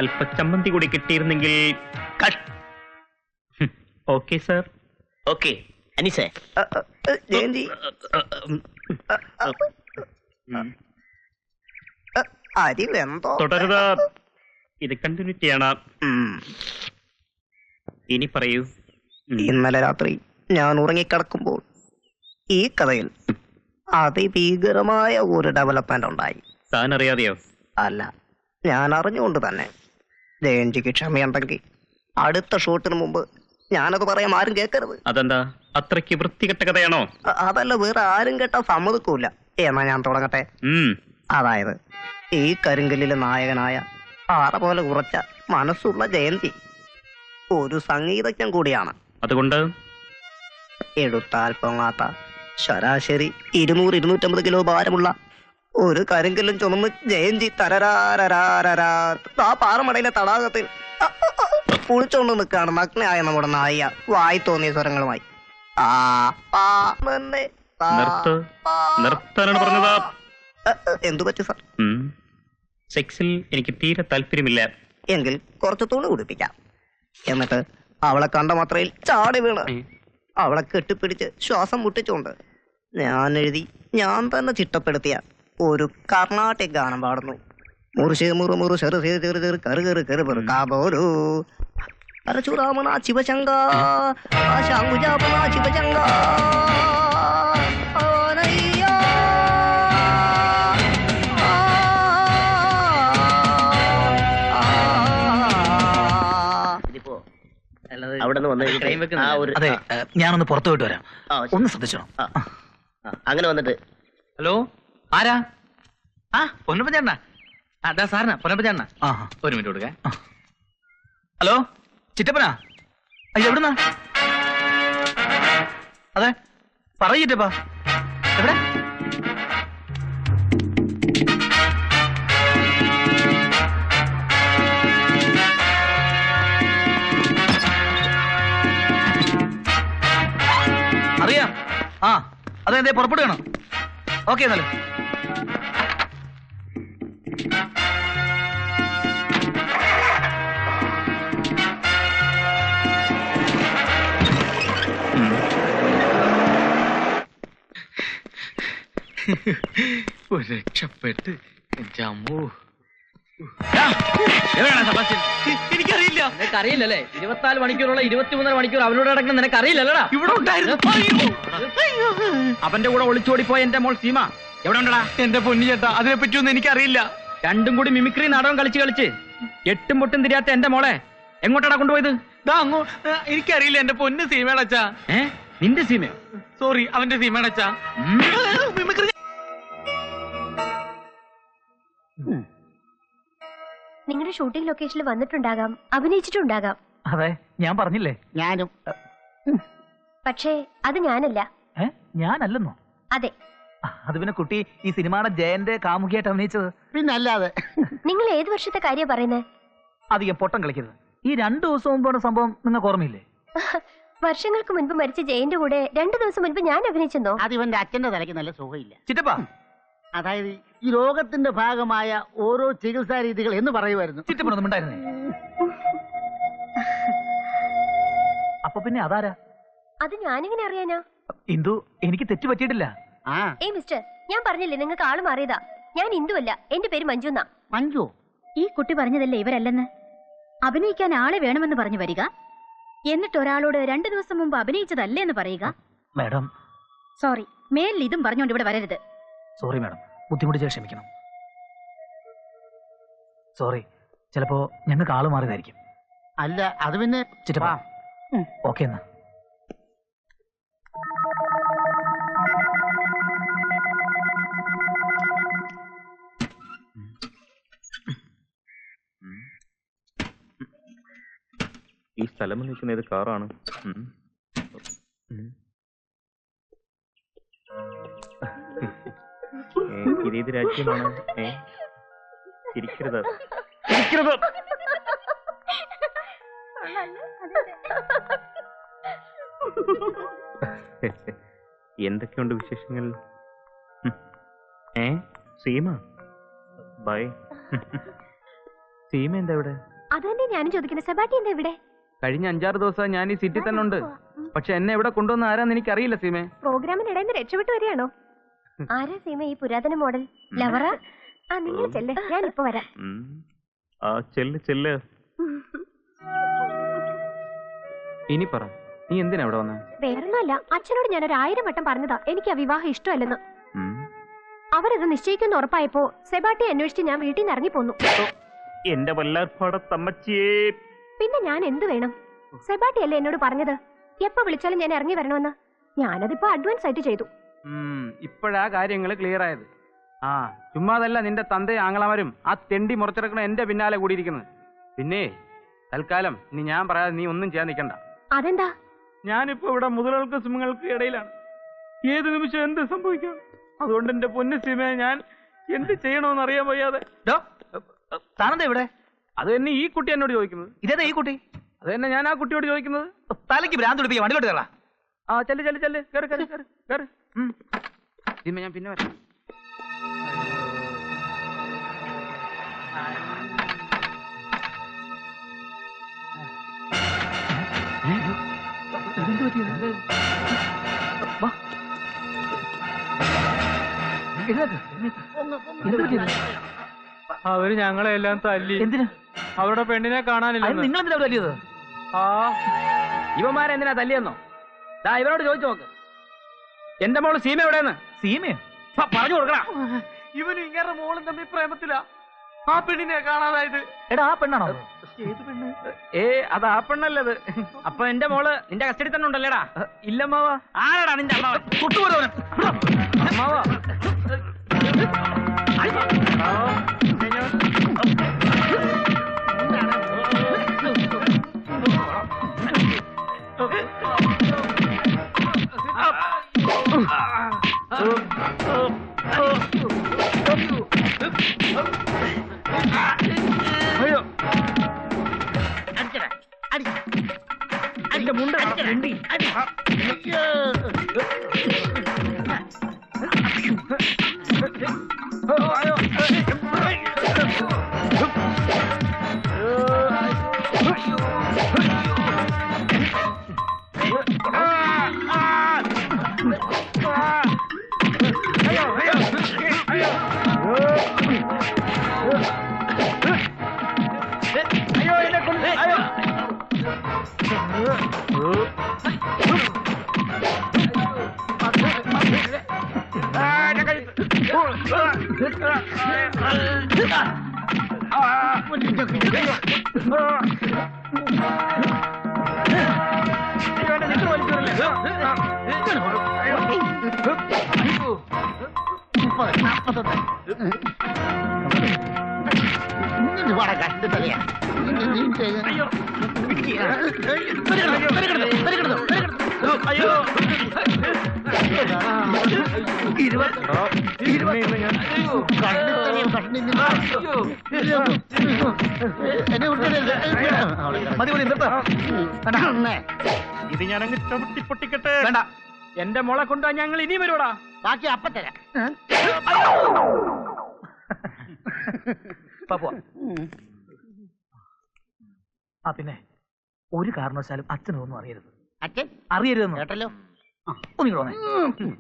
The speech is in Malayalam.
അല്പ ചമ്മന്തി കൂടി കിട്ടിയിരുന്നെങ്കിൽ. Okay sir. ഓക്കെ അനീസേ. ജയന്തി അരി വെന്തോ? തുടരുക. ഇത് കണ്ടിന്യൂറ്റിയാണ്. ഇനി പറയൂ. ഇന്നലെ രാത്രി ഞാൻ ഉറങ്ങിക്കിടക്കുമ്പോൾ ഈ കഥയിൽ അതിഭീകരമായ ഒരു ഡെവലപ്മെന്റ് ഉണ്ടായി. താൻ അറിയാതെയോ? അല്ല, ഞാൻ അറിഞ്ഞുകൊണ്ട് തന്നെ. ജയന്തിക്ക് ക്ഷമയുണ്ടെങ്കിൽ അടുത്ത ഷൂട്ടിന് മുമ്പ് ഞാനത് പറയാൻ ആരും കേൾക്കരുത്. അതെന്താ, അത്രയ്ക്ക് വൃത്തികെട്ട കഥയാണോ? അതല്ല, വേറെ ആരും കേട്ടാ സമ്മതിക്കൂല. എന്നാ ഞാൻ തുടങ്ങട്ടെ. അതായത് ഈ കരിങ്കല്ലിലെ നായകനായ പാറ പോലെ ഉറച്ച മനസ്സുള്ള ജയന്തി ഒരു സംഗീതജ്ഞൻ കൂടിയാണ്. അതുകൊണ്ട് എടുത്താൽ പൊങ്ങാത്ത ശരാശരി 200-250 കിലോ ഭാരമുള്ള ഒരു കരിങ്കല്ലും ചുമന്ന് ജയന്തി തരരാരരാരരാ ആ പാറമടയിലെ തടാകത്തിൽ കുളിച്ചോണ്ട് നിൽക്കുകയാണ് നഗ്നയായ നമ്മുടെ നായിക വായി തോന്നിയ സ്വരങ്ങളുമായി. നിർത്താനാണ് പറഞ്ഞത്. എന്തു പറ്റി സാർ? സെക്സിൽ എനിക്ക് തീരെ താല്പര്യമില്ല. എങ്കിൽ കുറച്ച് തുണി കുടിപ്പിക്കാം. എന്നിട്ട് അവളെ കണ്ട മാത്രയിൽ ചാടി വീണ് അവളെ കെട്ടിപ്പിടിച്ച് ശ്വാസം മുട്ടിച്ചുകൊണ്ട് ഞാൻ തന്നെ ചിട്ടപ്പെടുത്തിയ ഒരു കർണാട്ടിക് ഗാനം പാടുന്നു. മുറുമുറു ചെറു ചെറു ചെറു കറു കറു കറു പെറുക്കാപോലോ അരച്ചുറാമണ ശിവശങ്ക ശാങ്കുജാപണ ശിവശങ്ക. അതെ, ഞാനൊന്ന് പുറത്തു പോയിട്ട് വരാം. ഒന്ന് ശ്രദ്ധിച്ചോ. അങ്ങനെ വന്നിട്ട്. ഹലോ, ആരാ? പൊന്നപ്പ ചേട്ടനാ? അതാ സാറിനാ, പൊന്നപ്പ ചേട്ടനാ. ഒരു മിനിറ്റ് കൊടുക്ക. ഹലോ, ചിറ്റപ്പനാ? അയ്യോ, എവിടുന്നാ? അതെ, പറയ് ചിറ്റപ്പാ. എവിടെ? അറിയാം. അതെന്തേ പുറപ്പെടുകയാണോ? ഓക്കെ എന്നാലും. രക്ഷപ്പെട്ട് എനിക്കറിയില്ല. നിനക്കറിയില്ലല്ലേ? 24 മണിക്കൂറുള്ള 23 മണിക്കൂർ അവനോട് നടക്കണം. നിനക്കറിയില്ലല്ലടാ? ഇവിടെ ഉണ്ടായിരുന്നു. അവന്റെ കൂടെ ഒളിച്ചോടി പോയ എന്റെ മോൾ സീമ എവിടെ ഉണ്ടടാ? എന്റെ പൊന്നു ചേട്ടാ, അതിനെ പറ്റിയൊന്നും എനിക്കറിയില്ല. രണ്ടും കൂടി മിമിക്രി നാടകം കളിച്ച് എട്ടും പൊട്ടും തിരിയാത്ത എന്റെ മോളെ എങ്ങോട്ടാടാ കൊണ്ടുപോയത്? എനിക്കറിയില്ല എന്റെ പൊന്ന് സീമേടച്ചാ. നിന്റെ സീമയോ? സോറി, അവന്റെ സീമേടച്ചാ. നിങ്ങളുടെ ഷൂട്ടിംഗ് ലൊക്കേഷനിൽ വന്നിട്ടുണ്ടാകാം, അഭിനയിച്ചിട്ടുണ്ടാകാം. അതെ, ഞാൻ പറഞ്ഞില്ലേ. ഞാനും. പക്ഷേ അത് ഞാനല്ല. ഞാനല്ലെന്നോ? അതെ. അത് പിന്നെ കുട്ടി ഈ സിനിമയുടെ ജയന്റെ കാമുകിയായിട്ട് അഭിനയിച്ചത്. പിന്നെ അല്ലാതെ. നിങ്ങൾ ഏത് വർഷത്തെ കാര്യം പറയുന്നത്? അധികം പൊട്ടം കളിക്കരുത്. ഈ 2 ദിവസം മുമ്പാണ് സംഭവം, നിങ്ങൾക്ക് ഓർമ്മയില്ലേ? വർഷങ്ങൾക്ക് മുൻപ് മരിച്ച ജയന്റെ കൂടെ 2 ദിവസം മുൻപ് ഞാൻ അഭിനയിച്ചെന്നോ? അത് ഇവന്റെ അച്ഛന്റെ തലയ്ക്ക് നല്ല സുഖമില്ല. ചിറ്റപ്പാ, അതായത് ഈ രോഗത്തിന്റെ ഭാഗമായ ഓരോ ചികിത്സാ രീതികൾ എന്ന് പറയുമായിരുന്നു. ചിറ്റപ്പനൊന്നും ഉണ്ടായിരുന്നേ. അപ്പൊ പിന്നെ അതാരാ? അത് ഞാനെങ്ങനെ അറിയാനാ? ഇന്ദു, എനിക്ക് തെറ്റ് പറ്റിയിട്ടില്ല. മിസ്റ്റർ, ഞാൻ പറഞ്ഞില്ലേ നിങ്ങൾക്ക് ആള് മാറിയതാ. ഞാൻ ഇന്ദു അല്ല, എന്റെ പേര് മഞ്ജു എന്നാ. മഞ്ജു? ഈ കുട്ടി പറഞ്ഞതല്ലേ ഇവരല്ലെന്ന്. അഭിനയിക്കാൻ ആളെ വേണമെന്ന് പറഞ്ഞു വരിക, എന്നിട്ട് ഒരാളോട് 2 ദിവസം മുമ്പ് അഭിനയിച്ചതല്ലേ എന്ന് പറയുക. മാഡം സോറി, മേലിൽ ഇതും പറഞ്ഞോണ്ട് ഇവിടെ വരരുത്. സോറി മാഡം, ബുദ്ധിമുട്ടിച്ച് ക്ഷമിക്കണം. സോറി, ചിലപ്പോ ഞങ്ങൾക്ക് ആള് മാറിയതായിരിക്കും. അല്ല, അത് പിന്നെ ചിറ്റപ്പാ. ഓക്കെ എന്നാ. ഈ സ്ഥലം നിൽക്കുന്ന ഏത് കാറാണ്? ഇതേത് രാജ്യമാണ്? ഇരിക്കരുത്. എന്തൊക്കെയുണ്ട് വിശേഷങ്ങൾ? സീമ, ബൈ. സീമ എന്താ ഇവിടെ? അത് തന്നെ ഞാനും ചോദിക്കുന്നത്. സെബാറ്റി എന്താ ഇവിടെ? കഴിഞ്ഞ 5-6 ദിവസം ഞാൻ ഈ സിറ്റി തന്നെ ഉണ്ട്. പക്ഷെ എന്നെ ഇവിടെ കൊണ്ടുവന്ന ആരാന്ന് എനിക്കറിയില്ല സീമേ. പ്രോഗ്രാമിനിടയിൽ നിന്ന് രക്ഷപ്പെട്ടു വരികയാണോ? ആരാ സീമ ഈ പുരാതന മോഡൽ? ലവറ? ആ നിങ്ങൾ ചെല്ല്, ഞാൻ ഇപ്പൊ വരാം. ആ ചെല്ല് ചെല്ല്. ഇനി പറ, നീ എന്തിനാ ഇവിടെ വന്നേ? വേറൊന്നുമല്ല, അച്ഛനോട് ഞാൻ 1000 വട്ടം പറഞ്ഞതാ എനിക്ക് ആ വിവാഹം ഇഷ്ടമല്ലെന്ന്. അവരത് നിശ്ചയിക്കുന്ന ഉറപ്പായപ്പോ സെബാട്ടി അന്വേഷിച്ച് ഞാൻ വീട്ടിൽ നിന്ന് ഇറങ്ങി പോന്നു. എന്റെ വല്ലാർപ്പാടത്തമ്മച്ചിയെ. പിന്നെ ഞാൻ എന്ത് വേണം? സെബാട്ടി അല്ലേ എന്നോട് പറഞ്ഞത് എപ്പോ വിളിച്ചാലും ഞാൻ ഇറങ്ങി വരണമെന്ന്. ഞാനതിപ്പോ അഡ്വാൻസ് ആയിട്ട് ചെയ്തു. ഇപ്പോഴാ കാര്യങ്ങൾ ക്ലിയർ ആയത്. ആ ചുമ്മാതല്ല നിന്റെ തന്തയും ആങ്ങളമാരും ആ തെണ്ടി മുറച്ചിറക്കണ എന്റെ പിന്നാലെ കൂടിയിരിക്കുന്നത്. പിന്നെ തൽക്കാലം ഇനി ഞാൻ പറയാതെ നീ ഒന്നും ചെയ്യാൻ നിൽക്കണ്ട. അതെന്താ? ഞാനിപ്പോ ഇവിടെ മുതലുകൾക്ക് സിംഹങ്ങൾക്ക് ഇടയിലാണ്. ഏത് നിമിഷം എന്ത് സംഭവിക്കാം? അതുകൊണ്ട് എന്റെ പൊന്നു സീമ, ഞാൻ എന്ത് ചെയ്യണമെന്ന് അറിയാൻ വയ്യാതെ. താനെന്താ ഇവിടെ? അത് തന്നെ ഈ കുട്ടി എന്നോട് ചോദിക്കുന്നത്. ഇതേതാ ഈ കുട്ടി? അത് തന്നെ ഞാൻ ആ കുട്ടിയോട് ചോദിക്കുന്നത്. തലയ്ക്ക് ഭ്രാന്ത് പിടിപ്പിക്കുക, വണ്ടിലോട്ട് കയറാ. ആ ചെല്ല് ചെല്ല് ചെല്ല്, കേറ് കേറ് കേറ് കേറ്. സീമ ഞാൻ പിന്നെ വരാം. അവര് ഞങ്ങളെ എല്ലാം തല്ലി. എന്തിനാ? അവരുടെ പെണ്ണിനെ കാണാനില്ല. നിങ്ങൾ എന്തിനാ തല്ലിയത്? ആ ഇവന്മാരെന്തിനാ തല്ലിയെന്നോ? ദാ ഇവരോട് ചോദിച്ചു നോക്ക്. എന്റെ മോള് സീമ എവിടെയെന്ന്. സീമയോ? പറഞ്ഞു കൊടുക്കണ. ഇവന് ഇങ്ങനെ മോളും തമ്മിൽ പ്രേമത്തില. ആ പെണ്ണിനെ കാണാതായത്. എടാ ആ പെണ്ണാണോ? അത് ആ പെണ്ണല്ലത്. അപ്പൊ എന്റെ മോള് നിന്റെ കസ്റ്റഡി തന്നെ ഉണ്ടല്ലേടാ? ഇല്ലമ്മാവ. ആരാടാ നിന്റെ അമ്മാവൻ? തൊട്ടുപോലും അമ്മാവ. എന്റെ മുണ്ട ഇത് ഞാനങ്ങ് ചവിട്ടി പൊട്ടിക്കട്ടെ. വേണ്ട, എന്റെ മോളെ കൊണ്ടാ ഞങ്ങൾ ഇനി വരൂടാ. ബാക്കി അപ്പത്തരാം. ആ പിന്നെ ഒരു കാരണവശാലും അച്ഛനൊന്നും അറിയരുത്. അച്ഛൻ അറിയരുതെന്ന് കേട്ടല്ലോ. ഒന്നിങ്ങോട്ട് വന്നേ.